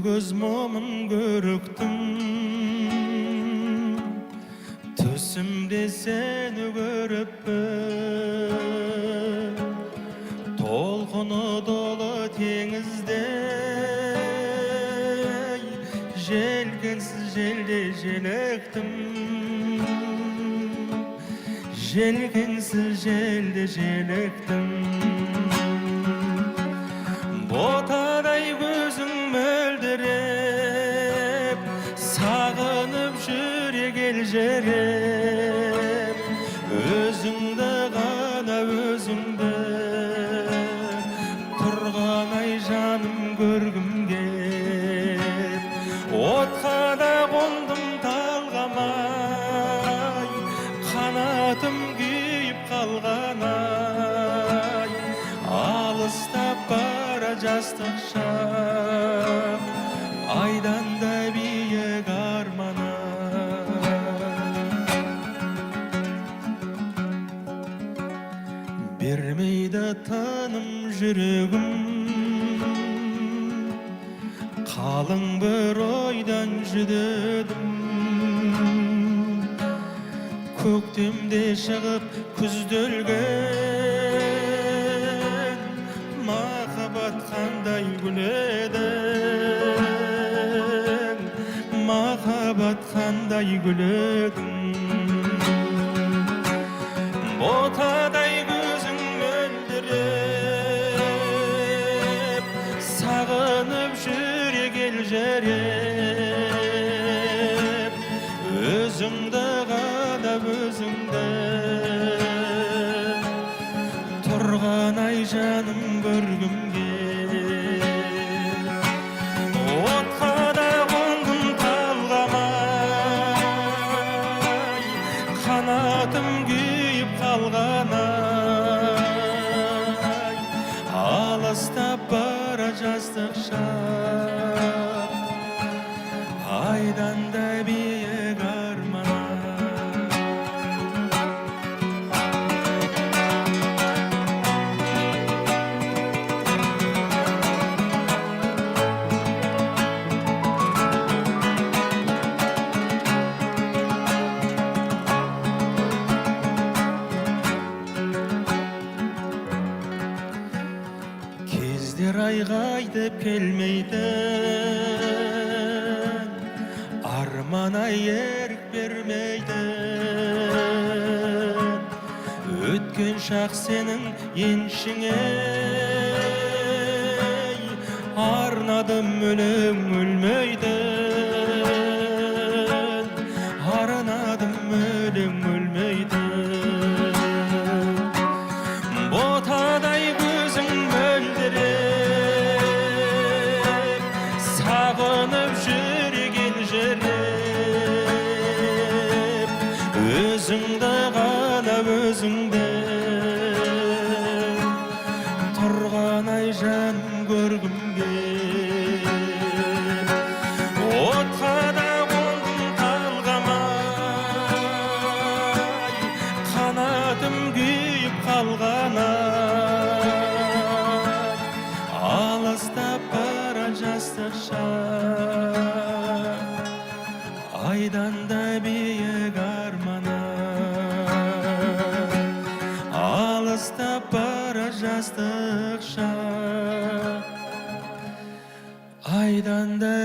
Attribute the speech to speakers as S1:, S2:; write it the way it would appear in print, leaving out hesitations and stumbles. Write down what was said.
S1: göz momun görüktüm. Tüsümde seni görüpüm, tolkunu dolu denizde jelgensiz jelde jelektim. Jelgensiz jelde jelektim. Botaday gözüm mölderep, sağınıp jürek eljerep. Özüngde gana özüngde turgan ay janım görgüm kep. Otga da kondum talgamay, kanatım kuyup kalganay. Alыстап бара жастық шақ, айдан да биік арман. Бермейді таным жүрегім, қалың бір ойдан жүдедім. Көктемде шығып күзде өлген, махаббат қандай гүледің, махаббат қандай гүледің. Ботадай көзің мөлдіреп, сағынып жүрек елжіреп. Өзіңді ғана өзіңді тұрған ай жаным көргім кеп. Отқа да қондым талғамай, қанатым күйіп қалғанай. Алыстап бара жастық шақ, айдан да биік арман. Кездер айғайдып келмейді, арман ай ерік бермейді. Өткен шақ сенің еншіңе, арнадым өлең өлмейді. Арнадым өлең өлмейді. Ботадай көзің мөлдіреп, сағынып жүрек елжіреп. Өзіңді ғана өзіңді тұрған ай жаным көргім кеп. Отқа да қондым талғамай, қанатым күйіп қалғанай. Алыстап бара жастық шақ, айдан да биік арман. Алыстап бара жастық шақ, айдан да